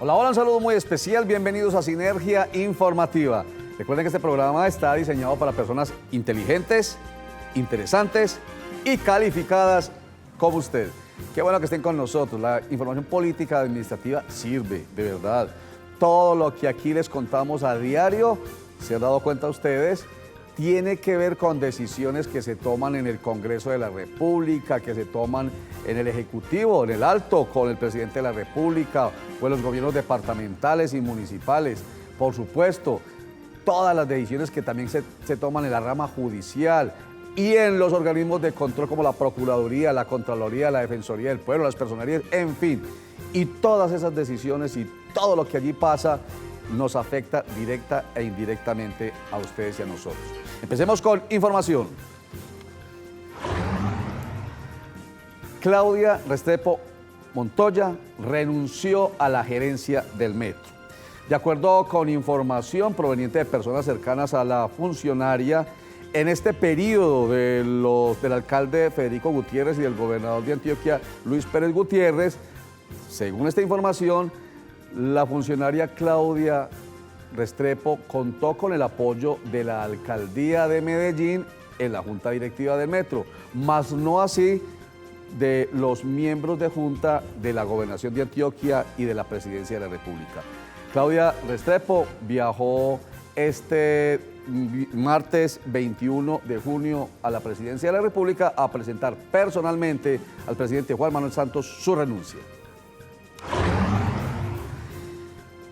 Hola, hola, un saludo muy especial, bienvenidos a Sinergia Informativa. Recuerden que este programa está diseñado para personas inteligentes, interesantes y calificadas como usted. Qué bueno que estén con nosotros, la información política administrativa sirve, de verdad. Todo lo que aquí les contamos a diario, se han dado cuenta ustedes, tiene que ver con decisiones que se toman en el Congreso de la República, que se toman en el Ejecutivo, en el Alto, con el Presidente de la República, o en los gobiernos departamentales y municipales. Por supuesto, todas las decisiones que también se toman en la rama judicial y en los organismos de control como la Procuraduría, la Contraloría, la Defensoría del Pueblo, las personerías, en fin. Y todas esas decisiones y todo lo que allí pasa nos afecta directa e indirectamente a ustedes y a nosotros. Empecemos con información. Claudia Restrepo Montoya renunció a la gerencia del metro. De acuerdo con información proveniente de personas cercanas a la funcionaria, en este periodo del alcalde Federico Gutiérrez y del gobernador de Antioquia, Luis Pérez Gutiérrez, según esta información, la funcionaria Claudia Restrepo contó con el apoyo de la alcaldía de Medellín en la junta directiva del metro, mas no así de los miembros de junta de la gobernación de Antioquia y de la presidencia de la República. Claudia Restrepo viajó este martes 21 de junio a la presidencia de la República a presentar personalmente al presidente Juan Manuel Santos su renuncia.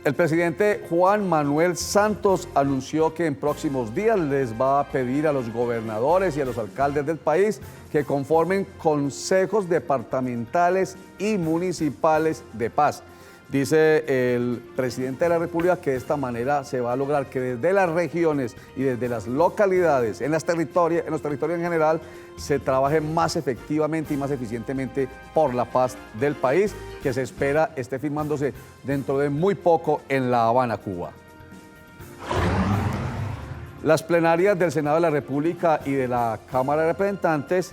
El presidente Juan Manuel Santos anunció que en próximos días les va a pedir a los gobernadores y a los alcaldes del país que conformen consejos departamentales y municipales de paz. Dice el presidente de la República que de esta manera se va a lograr que desde las regiones y desde las localidades, en los territorios en general, se trabaje más efectivamente y más eficientemente por la paz del país, que se espera esté firmándose dentro de muy poco en La Habana, Cuba. Las plenarias del Senado de la República y de la Cámara de Representantes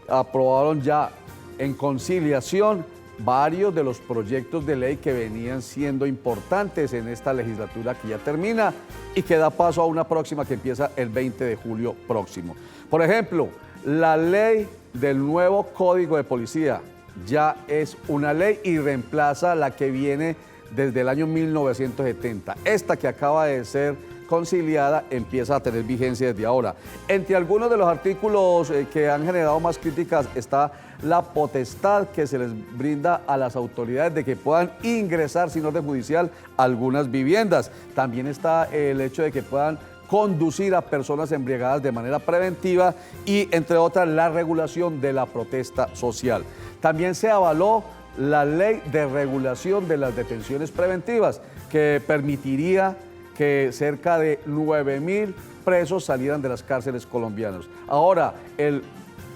aprobaron ya en conciliación varios de los proyectos de ley que venían siendo importantes en esta legislatura que ya termina y que da paso a una próxima que empieza el 20 de julio próximo. Por ejemplo, la ley del nuevo Código de Policía ya es una ley y reemplaza la que viene desde el año 1970. Esta que acaba de ser conciliada empieza a tener vigencia desde ahora. Entre algunos de los artículos que han generado más críticas está la potestad que se les brinda a las autoridades de que puedan ingresar sin orden judicial a algunas viviendas. También está el hecho de que puedan conducir a personas embriagadas de manera preventiva y, entre otras, la regulación de la protesta social. También se avaló la ley de regulación de las detenciones preventivas, que permitiría que cerca de 9.000 presos salieran de las cárceles colombianas. Ahora, el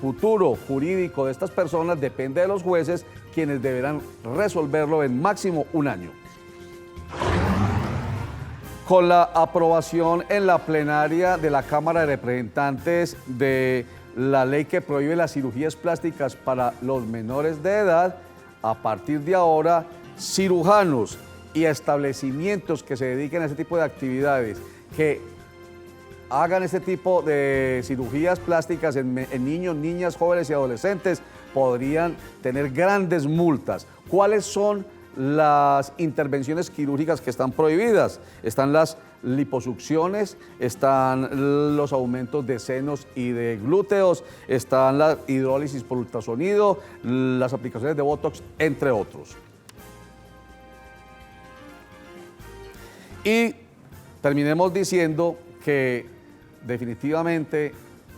futuro jurídico de estas personas depende de los jueces, quienes deberán resolverlo en máximo un año. Con la aprobación en la plenaria de la Cámara de Representantes de la ley que prohíbe las cirugías plásticas para los menores de edad, a partir de ahora, cirujanos y establecimientos que se dediquen a este tipo de actividades, que hagan este tipo de cirugías plásticas en niños, niñas, jóvenes y adolescentes, podrían tener grandes multas. ¿Cuáles son las intervenciones quirúrgicas que están prohibidas? Están las liposucciones, están los aumentos de senos y de glúteos, están la hidrólisis por ultrasonido, las aplicaciones de Botox, entre otros. Y terminemos diciendo que definitivamente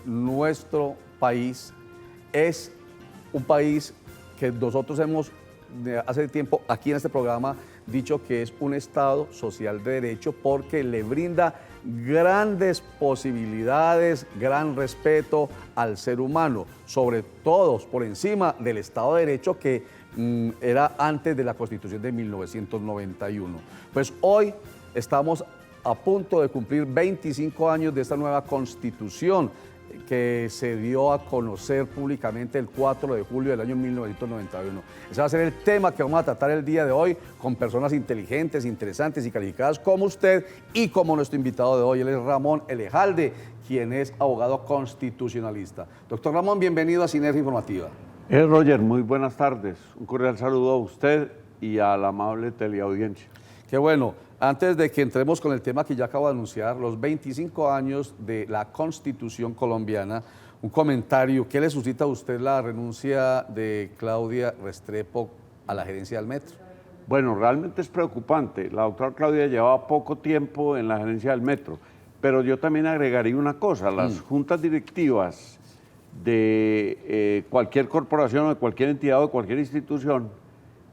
nuestro país es un país que nosotros hemos hace tiempo aquí en este programa dicho que es un Estado social de derecho porque le brinda grandes posibilidades, gran respeto al ser humano, sobre todo por encima del Estado de Derecho que era antes de la Constitución de 1991. Pues hoy estamos a punto de cumplir 25 años de esta nueva Constitución que se dio a conocer públicamente el 4 de julio del año 1991. Ese va a ser el tema que vamos a tratar el día de hoy con personas inteligentes, interesantes y calificadas como usted y como nuestro invitado de hoy. Él es Ramón Elejalde, quien es abogado constitucionalista. Doctor Ramón, bienvenido a Sinergia Informativa. Roger, muy buenas tardes. Un cordial saludo a usted y a la amable teleaudiencia. Qué bueno. Antes de que entremos con el tema que ya acabo de anunciar, los 25 años de la Constitución colombiana, un comentario, ¿qué le suscita a usted la renuncia de Claudia Restrepo a la gerencia del metro? Bueno, realmente es preocupante. La doctora Claudia llevaba poco tiempo en la gerencia del metro, pero yo también agregaría una cosa, las juntas directivas de cualquier corporación o de cualquier entidad o de cualquier institución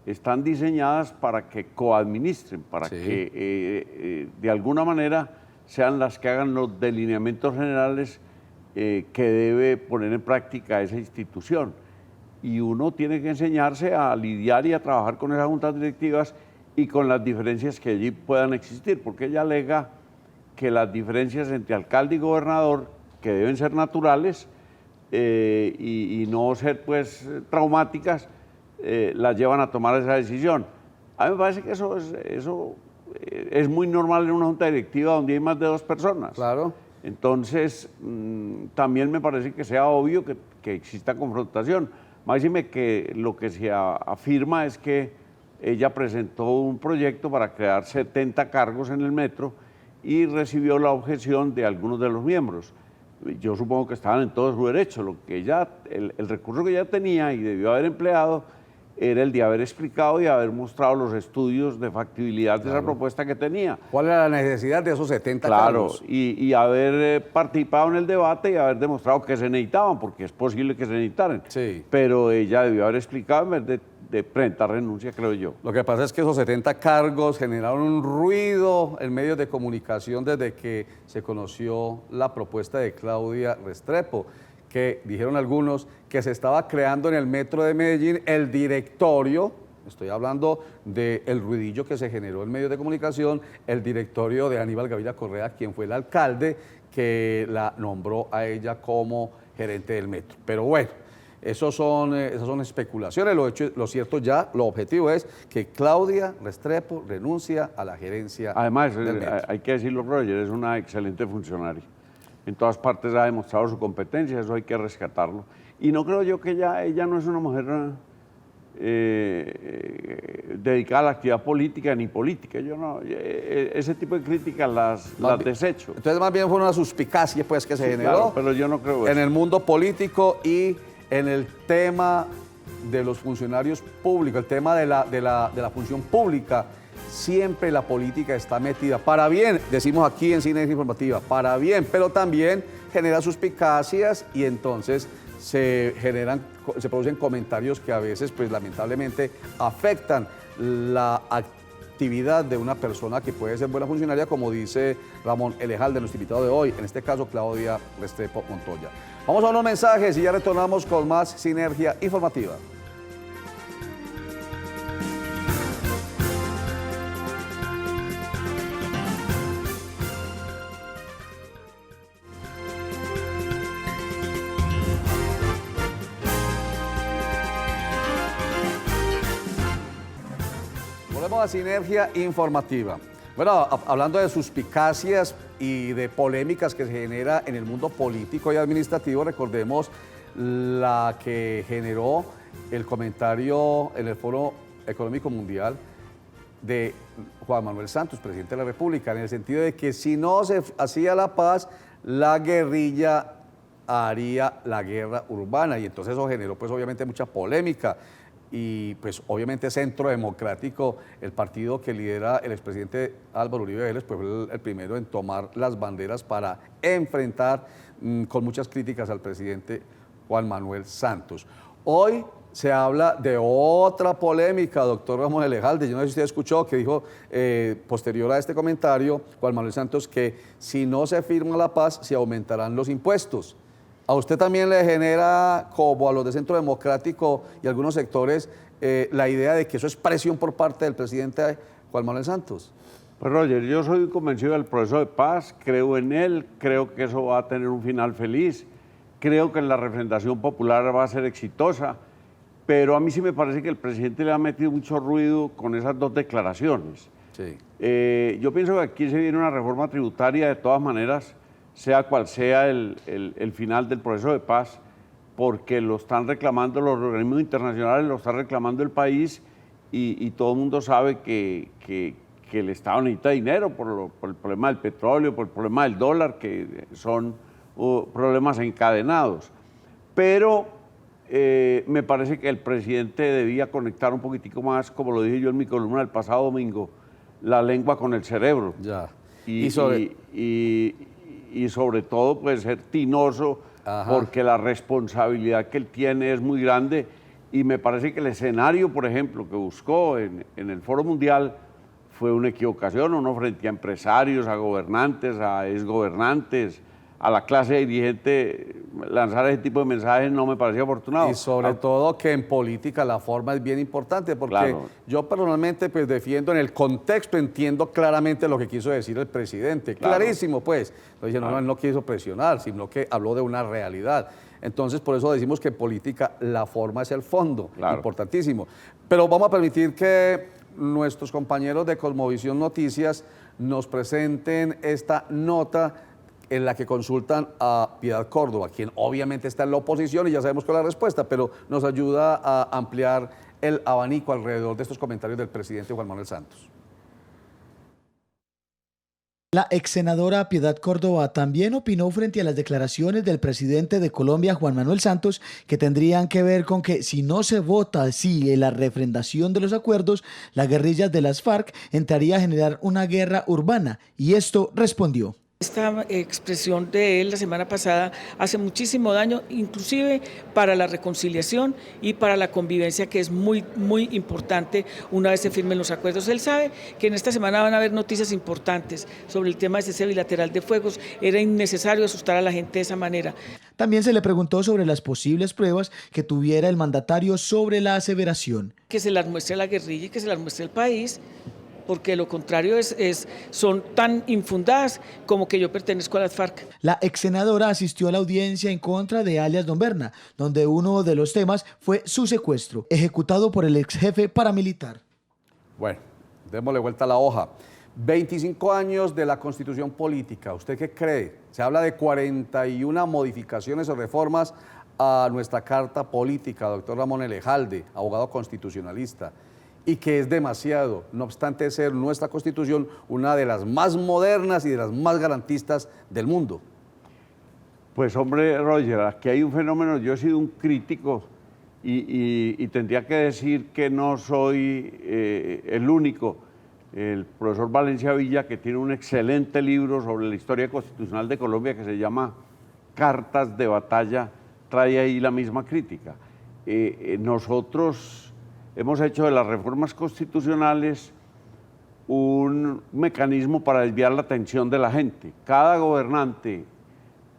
están diseñadas para que coadministren, para que de alguna manera sean las que hagan los delineamientos generales que debe poner en práctica esa institución. Y uno tiene que enseñarse a lidiar y a trabajar con esas juntas directivas y con las diferencias que allí puedan existir, porque ella alega que las diferencias entre alcalde y gobernador, que deben ser naturales y no ser pues traumáticas, las llevan a tomar esa decisión. A mí me parece que eso es muy normal en una junta directiva donde hay más de 2 personas. Claro. Entonces, también me parece que sea obvio que exista confrontación. Máxime que lo que se afirma es que ella presentó un proyecto para crear 70 cargos en el metro y recibió la objeción de algunos de los miembros. Yo supongo que estaban en todo su derecho. Lo que el recurso que ella tenía y debió haber empleado era el de haber explicado y haber mostrado los estudios de factibilidad de esa propuesta que tenía. ¿Cuál era la necesidad de esos 70 cargos? cargos? Y haber participado en el debate y haber demostrado que se necesitaban, porque es posible que se necesitaran. Sí. Pero ella debió haber explicado en vez de presentar renuncia, creo yo. Lo que pasa es que esos 70 cargos generaron un ruido en medios de comunicación desde que se conoció la propuesta de Claudia Restrepo, que dijeron algunos que se estaba creando en el metro de Medellín el directorio, estoy hablando del ruidillo que se generó en medios de comunicación, el directorio de Aníbal Gaviria Correa, quien fue el alcalde que la nombró a ella como gerente del metro. Pero bueno, esas son especulaciones, lo cierto ya, lo objetivo es que Claudia Restrepo renuncia a la gerencia Además, del metro. hay que decirlo, Roger, es una excelente funcionaria. En todas partes ha demostrado su competencia, eso hay que rescatarlo. Y no creo yo que ella no es una mujer dedicada a la actividad política ni política. Yo no, ese tipo de críticas las desecho. Entonces más bien fue una suspicacia pues, que se generó, claro, pero yo no creo en eso. el mundo político y en el tema de los funcionarios públicos, el tema de la función pública. Siempre la política está metida, para bien, decimos aquí en Sinergia Informativa, para bien, pero también genera suspicacias y entonces se producen comentarios que a veces, pues lamentablemente, afectan la actividad de una persona que puede ser buena funcionaria, como dice Ramón Elejalde, nuestro invitado de hoy, en este caso Claudia Restrepo Montoya. Vamos a unos mensajes y ya retornamos con más Sinergia Informativa. Volvemos a Sinergia Informativa. Bueno, hablando de suspicacias y de polémicas que se genera en el mundo político y administrativo, recordemos la que generó el comentario en el Foro Económico Mundial de Juan Manuel Santos, presidente de la República, en el sentido de que si no se hacía la paz, la guerrilla haría la guerra urbana, y entonces eso generó pues obviamente mucha polémica. Y pues obviamente Centro Democrático, el partido que lidera el expresidente Álvaro Uribe Vélez, pues fue el primero en tomar las banderas para enfrentar con muchas críticas al presidente Juan Manuel Santos. Hoy se habla de otra polémica, doctor Ramón Elejalde. Yo no sé si usted escuchó que dijo posterior a este comentario Juan Manuel Santos que si no se firma la paz se aumentarán los impuestos. ¿A usted también le genera, como a los de Centro Democrático y algunos sectores, la idea de que eso es presión por parte del presidente Juan Manuel Santos? Pues Roger, yo soy convencido del proceso de paz, creo en él, creo que eso va a tener un final feliz. Creo que la refrendación popular va a ser exitosa, pero a mí sí me parece que el presidente le ha metido mucho ruido con esas dos declaraciones. Sí. Yo pienso que aquí se viene una reforma tributaria de todas maneras, sea cual sea el final del proceso de paz, porque lo están reclamando los organismos internacionales, lo está reclamando el país y todo el mundo sabe que el Estado necesita dinero por el problema del petróleo, por el problema del dólar, que son problemas encadenados. Pero me parece que el presidente debía conectar un poquitico más, como lo dije yo en mi columna el pasado domingo, la lengua con el cerebro. Ya. Y sobre todo, pues, ser tinoso, Ajá. porque la responsabilidad que él tiene es muy grande. Y me parece que el escenario, por ejemplo, que buscó en el Foro Mundial fue una equivocación, uno frente a empresarios, a gobernantes, a exgobernantes, a la clase dirigente, lanzar ese tipo de mensajes no me parecía afortunado. Y sobre todo que en política la forma es bien importante, porque Claro. yo personalmente pues defiendo en el contexto, entiendo claramente lo que quiso decir el presidente, Claro. clarísimo pues. Entonces, no, él no quiso presionar, sino que habló de una realidad. Entonces, por eso decimos que en política la forma es el fondo, Claro. importantísimo. Pero vamos a permitir que nuestros compañeros de Cosmovisión Noticias nos presenten esta nota en la que consultan a Piedad Córdoba, quien obviamente está en la oposición y ya sabemos cuál es la respuesta, pero nos ayuda a ampliar el abanico alrededor de estos comentarios del presidente Juan Manuel Santos. La ex senadora Piedad Córdoba también opinó frente a las declaraciones del presidente de Colombia, Juan Manuel Santos, que tendrían que ver con que si no se vota sí en la refrendación de los acuerdos, la guerrilla de las FARC entraría a generar una guerra urbana, y esto respondió. Esta expresión de él la semana pasada hace muchísimo daño, inclusive para la reconciliación y para la convivencia, que es muy, muy importante una vez se firmen los acuerdos. Él sabe que en esta semana van a haber noticias importantes sobre el tema de cese bilateral de fuegos. Era innecesario asustar a la gente de esa manera. También se le preguntó sobre las posibles pruebas que tuviera el mandatario sobre la aseveración. Que se las muestre a la guerrilla y que se las muestre al país, porque lo contrario son tan infundadas como que yo pertenezco a las FARC. La ex senadora asistió a la audiencia en contra de alias Don Berna, donde uno de los temas fue su secuestro, ejecutado por el ex jefe paramilitar. Bueno, démosle vuelta a la hoja. 25 años de la Constitución Política. ¿Usted qué cree? Se habla de 41 modificaciones o reformas a nuestra Carta Política, doctor Ramón Elejalde, abogado constitucionalista, y que es demasiado, no obstante ser nuestra Constitución una de las más modernas y de las más garantistas del mundo. Pues hombre, Roger, aquí hay un fenómeno, yo he sido un crítico y tendría que decir que no soy el único. El profesor Valencia Villa, que tiene un excelente libro sobre la historia constitucional de Colombia que se llama Cartas de Batalla, trae ahí la misma crítica. Nosotros hemos hecho de las reformas constitucionales un mecanismo para desviar la atención de la gente. Cada gobernante,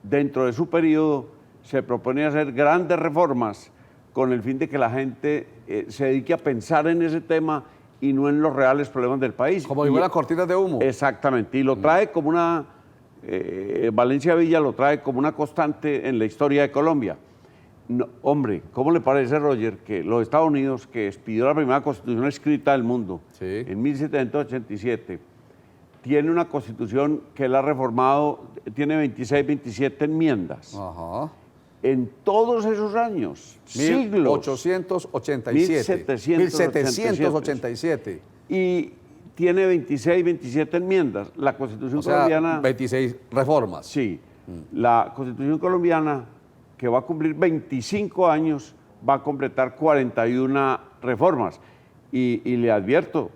dentro de su periodo, se propone hacer grandes reformas con el fin de que la gente se dedique a pensar en ese tema y no en los reales problemas del país. Como digo, las cortinas de humo. Exactamente, y lo trae como una, Valencia Villa lo trae como una constante en la historia de Colombia. No, hombre, ¿cómo le parece, Roger, que los Estados Unidos, que expidió la primera constitución escrita del mundo en 1787, tiene una constitución que él ha reformado, tiene 26, 27 enmiendas? Ajá. En todos esos años, siglos. 1887. 1787. Y tiene 26, 27 enmiendas. La Constitución colombiana... 26 reformas. Sí. La Constitución colombiana, que va a cumplir 25 años, va a completar 41 reformas. Y le advierto,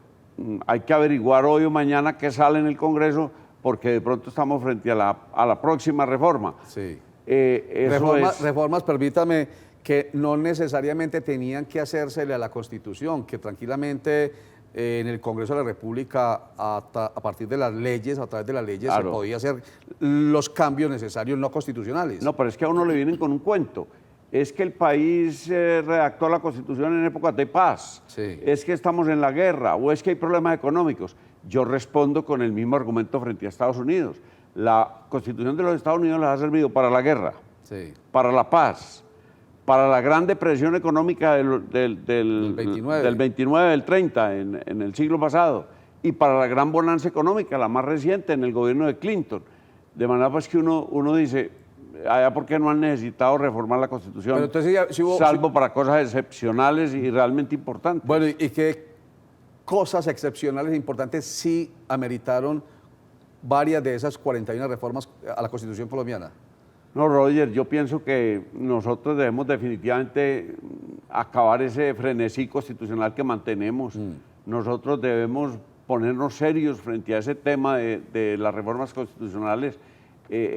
hay que averiguar hoy o mañana qué sale en el Congreso, porque de pronto estamos frente a la próxima reforma. Sí. Reformas, permítame, que no necesariamente tenían que hacérsele a la Constitución, que tranquilamente en el Congreso de la República, a partir de las leyes, a través de las leyes, claro, se podía hacer los cambios necesarios no constitucionales. No, pero es que a uno le vienen con un cuento. Es que el país redactó la Constitución en épocas de paz. Sí. Es que estamos en la guerra, o es que hay problemas económicos. Yo respondo con el mismo argumento frente a Estados Unidos. La Constitución de los Estados Unidos les ha servido para la guerra. Sí. para la paz, para la gran depresión económica del 29, del 30 en el siglo pasado, y para la gran bonanza económica, la más reciente en el gobierno de Clinton. De manera pues que uno dice, allá por qué no han necesitado reformar la Constitución, Pero entonces ya, salvo para cosas excepcionales y realmente importantes. Bueno, ¿y qué cosas excepcionales e importantes sí ameritaron varias de esas 41 reformas a la Constitución colombiana? No, Roger, yo pienso que nosotros debemos definitivamente acabar ese frenesí constitucional que mantenemos. Nosotros debemos ponernos serios frente a ese tema de las reformas constitucionales.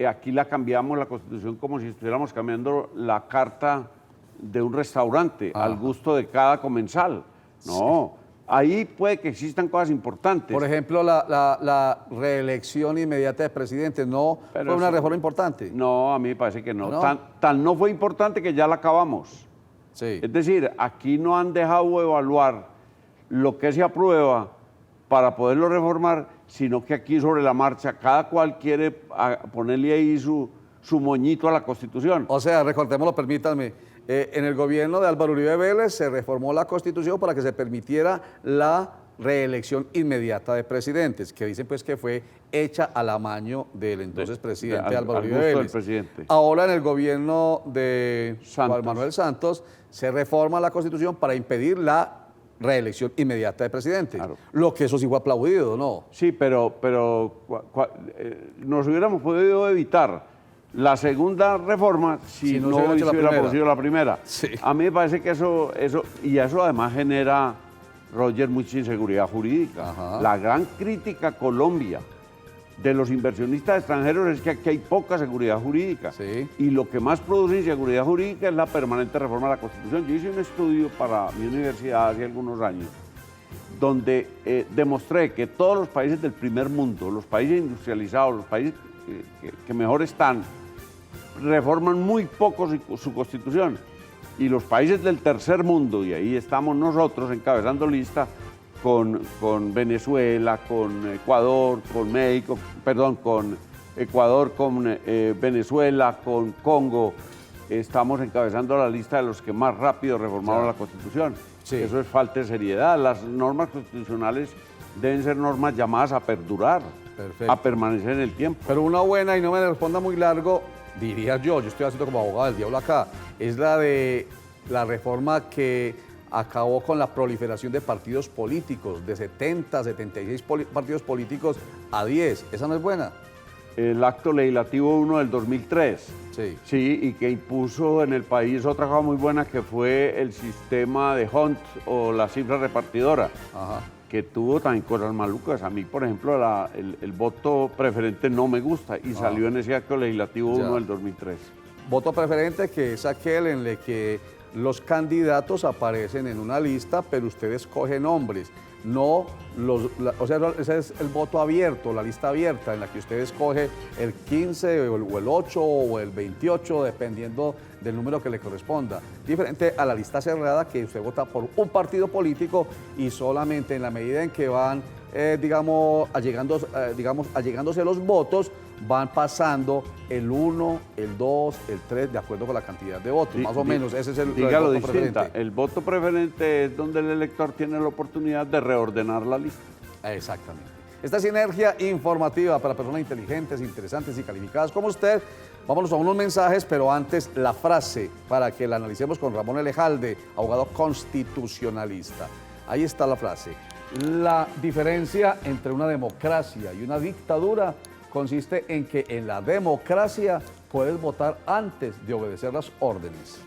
Aquí la cambiamos la Constitución como si estuviéramos cambiando la carta de un restaurante al gusto de cada comensal. No, ahí puede que existan cosas importantes. Por ejemplo, la reelección inmediata de presidente, ¿no Pero fue una eso- reforma importante? No, a mí me parece que no. ¿No? Tan no fue importante que ya la acabamos. Sí. Es decir, aquí no han dejado evaluar lo que se aprueba para poderlo reformar, sino que aquí sobre la marcha cada cual quiere ponerle ahí su moñito a la Constitución. O sea, recordémoslo, permítanme, en el gobierno de Álvaro Uribe Vélez se reformó la Constitución para que se permitiera la reelección inmediata de presidentes, que dicen pues que fue hecha al amaño del entonces presidente Álvaro al Uribe gusto del Vélez. presidente. Ahora en el gobierno de Santos. Juan Manuel Santos se reforma la Constitución para impedir la reelección inmediata de presidente. Claro. Lo que eso sí fue aplaudido, ¿no? Sí, pero nos hubiéramos podido evitar la segunda reforma si no se hubiera hecho se la hubiera primera. producido la primera. Sí. A mí me parece que eso además genera, Roger, mucha inseguridad jurídica. Ajá. La gran crítica a Colombia de los inversionistas extranjeros es que aquí hay poca seguridad jurídica. Sí. Y lo que más produce inseguridad jurídica es la permanente reforma de la Constitución. Yo hice un estudio para mi universidad hace algunos años donde demostré que todos los países del primer mundo, los países industrializados, los países que mejor están, reforman muy poco su constitución. Y los países del tercer mundo, y ahí estamos nosotros encabezando lista, con Venezuela, con Ecuador, con México, perdón, con Ecuador, con Venezuela, con Congo, estamos encabezando la lista de los que más rápido reformaron la Constitución. Sí. Eso es falta de seriedad. Las normas constitucionales deben ser normas llamadas a perdurar, Perfecto. a permanecer en el tiempo. Pero una buena, y no me responda muy largo, diría yo estoy haciendo como abogado del diablo acá, es la de la reforma que acabó con la proliferación de partidos políticos, de 70, 76 partidos políticos a 10. ¿Esa no es buena? El acto legislativo 1 del 2003. Sí. Sí, y que impuso en el país otra cosa muy buena que fue el sistema de Hunt o la cifra repartidora, Ajá. que tuvo también cosas malucas. A mí, por ejemplo, el voto preferente no me gusta y salió en ese acto legislativo Ya. 1 del 2003. Voto preferente, que es aquel en el que los candidatos aparecen en una lista, pero usted escoge nombres. No o sea, ese es el voto abierto, la lista abierta, en la que usted escoge el 15 o el 8 o el 28, dependiendo del número que le corresponda. Diferente a la lista cerrada, que usted vota por un partido político y solamente en la medida en que van, allegándose los votos, van pasando el 1, el 2, el 3, de acuerdo con la cantidad de votos. Más o menos, ese es el Dígalo voto distinta. preferente. El voto preferente es donde el elector tiene la oportunidad de reordenar la lista. Exactamente. Esta sinergia informativa para personas inteligentes, interesantes y calificadas como usted. Vámonos a unos mensajes, pero antes la frase para que la analicemos con Ramón Elejalde, abogado constitucionalista. Ahí está la frase. La diferencia entre una democracia y una dictadura consiste en que en la democracia puedes votar antes de obedecer las órdenes.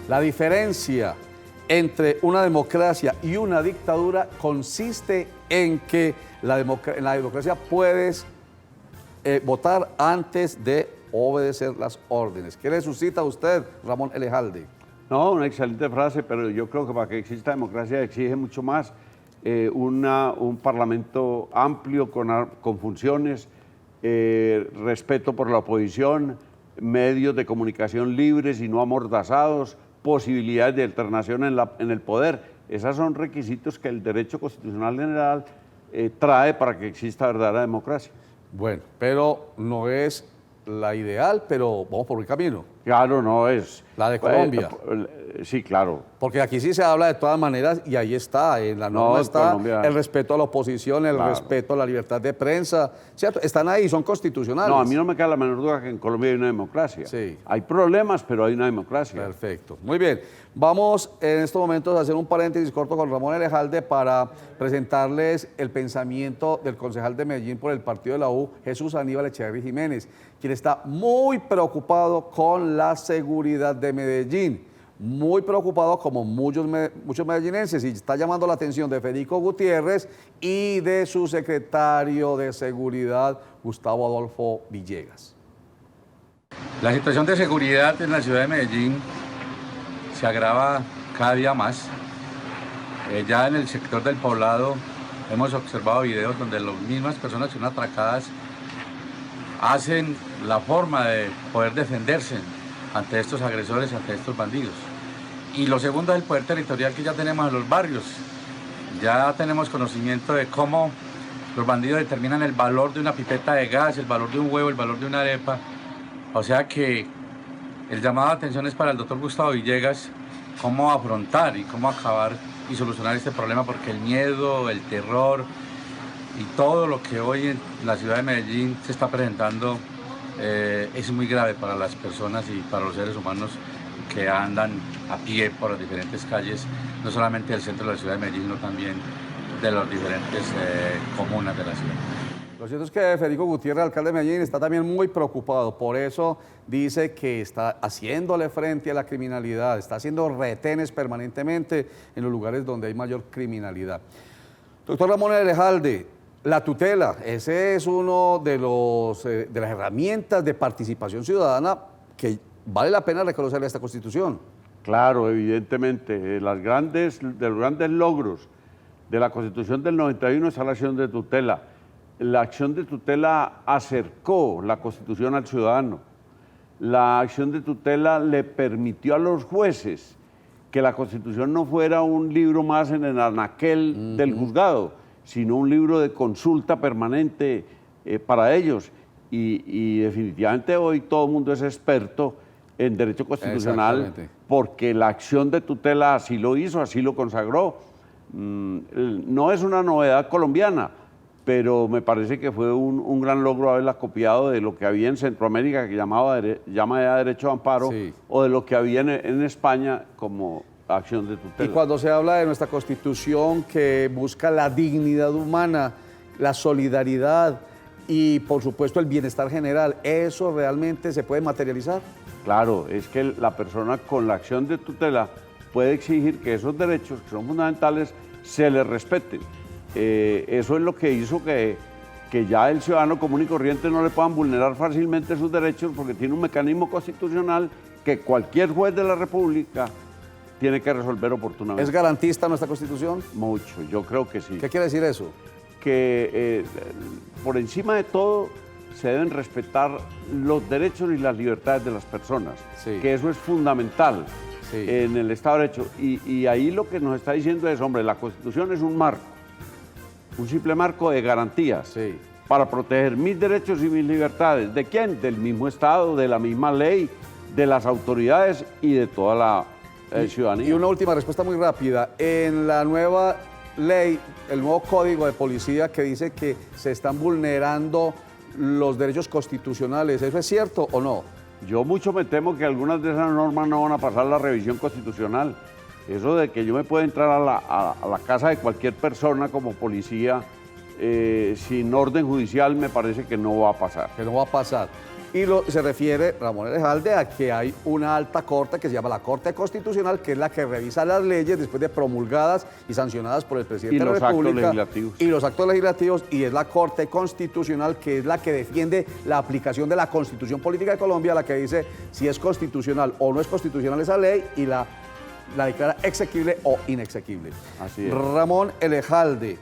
La diferencia entre una democracia y una dictadura consiste en que en la democracia puedes votar antes de obedecer las órdenes. ¿Qué le suscita a usted, Ramón Elejalde? No, una excelente frase, pero yo creo que para que exista democracia exige mucho más. un parlamento amplio con funciones, respeto por la oposición, medios de comunicación libres y no amordazados, posibilidades de alternación en el poder. Esos son requisitos que el derecho constitucional general trae para que exista verdadera democracia. Bueno, pero no es la ideal, pero vamos por el camino. Claro, no es. La de Colombia. Sí, claro. Porque aquí sí se habla de todas maneras y ahí está, en la norma está Colombia, el respeto a la oposición, el respeto a la libertad de prensa, ¿cierto? Están ahí, son constitucionales. No, a mí no me queda la menor duda que en Colombia hay una democracia. Sí. Hay problemas, pero hay una democracia. Perfecto. Muy bien. Vamos en estos momentos a hacer un paréntesis corto con Ramón Elejalde para presentarles el pensamiento del concejal de Medellín por el partido de la U, Jesús Aníbal Echeverry Jiménez, quien está muy preocupado con la seguridad de Medellín. Muy preocupado como muchos medellinenses y está llamando la atención de Federico Gutiérrez y de su secretario de Seguridad, Gustavo Adolfo Villegas. La situación de seguridad en la ciudad de Medellín se agrava cada día más. Ya en el sector del Poblado hemos observado videos donde las mismas personas que son atracadas hacen la forma de poder defenderse ante estos agresores, ante estos bandidos. Y lo segundo es el poder territorial que ya tenemos en los barrios. Ya tenemos conocimiento de cómo los bandidos determinan el valor de una pipeta de gas, el valor de un huevo, el valor de una arepa. O sea que el llamado de atención es para el doctor Gustavo Villegas, cómo afrontar y cómo acabar y solucionar este problema, porque el miedo, el terror y todo lo que hoy en la ciudad de Medellín se está presentando es muy grave para las personas y para los seres humanos que andan a pie por las diferentes calles, no solamente del centro de la ciudad de Medellín, sino también de las diferentes comunas de la ciudad. Lo cierto es que Federico Gutiérrez, alcalde de Medellín, está también muy preocupado. Por eso dice que está haciéndole frente a la criminalidad, está haciendo retenes permanentemente en los lugares donde hay mayor criminalidad. Doctor Ramón Elejalde, la tutela, ese es uno de las herramientas de participación ciudadana que vale la pena reconocerle a esta Constitución. Claro, evidentemente, de los grandes logros de la Constitución del 91 está la acción de tutela. La acción de tutela acercó la Constitución al ciudadano. La acción de tutela le permitió a los jueces que la Constitución no fuera un libro más en el anaquel del juzgado, sino un libro de consulta permanente para ellos. Y definitivamente hoy todo el mundo es experto en derecho constitucional porque la acción de tutela así lo hizo, así lo consagró. No es una novedad colombiana, pero me parece que fue un gran logro haberla copiado de lo que había en Centroamérica, que llama ya derecho de amparo, sí, o de lo que había en España como acción de tutela. Y cuando se habla de nuestra Constitución que busca la dignidad humana, la solidaridad y, por supuesto, el bienestar general, ¿eso realmente se puede materializar? Claro, es que la persona con la acción de tutela puede exigir que esos derechos, que son fundamentales, se les respeten. Eso es lo que hizo que ya el ciudadano común y corriente no le puedan vulnerar fácilmente sus derechos porque tiene un mecanismo constitucional que cualquier juez de la República tiene que resolver oportunamente. ¿Es garantista nuestra Constitución? Mucho, yo creo que sí. ¿Qué quiere decir eso? Que por encima de todo se deben respetar los derechos y las libertades de las personas, sí, que eso es fundamental, sí, en el Estado de Derecho. Y ahí lo que nos está diciendo es, hombre, la Constitución es un marco, un simple marco de garantías, sí, para proteger mis derechos y mis libertades. ¿De quién? Del mismo Estado, de la misma ley, de las autoridades y de toda la ciudadanía. Y una última respuesta muy rápida. En la nueva ley, el nuevo código de policía que dice que se están vulnerando los derechos constitucionales, ¿eso es cierto o no? Yo mucho me temo que algunas de esas normas no van a pasar la revisión constitucional. Eso de que yo me pueda entrar a la casa de cualquier persona como policía sin orden judicial me parece que no va a pasar. Que no va a pasar. Y se refiere, Ramón Elejalde, a que hay una alta corte que se llama la Corte Constitucional, que es la que revisa las leyes después de promulgadas y sancionadas por el presidente de la República. Y los actos legislativos. Y los actos legislativos, y es la Corte Constitucional que es la que defiende la aplicación de la Constitución Política de Colombia, la que dice si es constitucional o no es constitucional esa ley, y la la declara exequible o inexequible. Así es. Ramón Elejalde,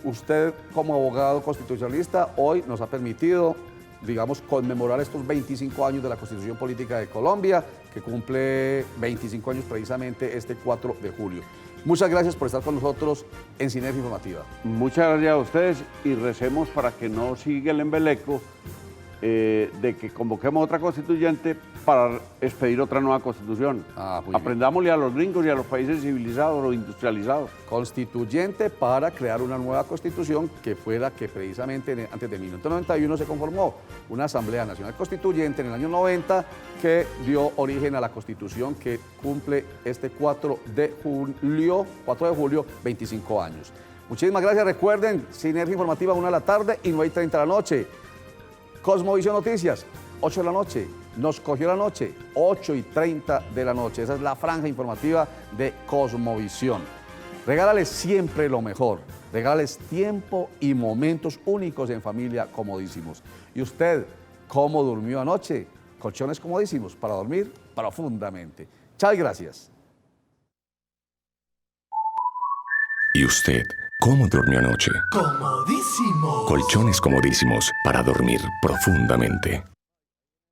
usted como abogado constitucionalista hoy nos ha permitido, digamos, conmemorar estos 25 años de la Constitución Política de Colombia, que cumple 25 años precisamente este 4 de julio. Muchas gracias por estar con nosotros en Sinergia Informativa. Muchas gracias a ustedes y recemos para que no siga el embeleco de que convoquemos otra constituyente para expedir otra nueva constitución. Muy bien. Aprendámosle a los gringos y a los países civilizados o industrializados. Constituyente para crear una nueva constitución que fue la que precisamente antes de 1991 se conformó, una Asamblea Nacional Constituyente en el año 90 que dio origen a la constitución que cumple este 4 de julio, 25 años. Muchísimas gracias. Recuerden, Sinergia Informativa 1 de la tarde y 9:30 de la noche. Cosmovisión Noticias, 8 de la noche. Nos cogió la noche, 8:30 de la noche. Esa es la franja informativa de Cosmovisión. Regálales siempre lo mejor. Regálales tiempo y momentos únicos en familia comodísimos. ¿Y usted cómo durmió anoche? Colchones comodísimos para dormir profundamente. Chao y gracias. ¿Y usted cómo durmió anoche? Comodísimo. Colchones comodísimos para dormir profundamente.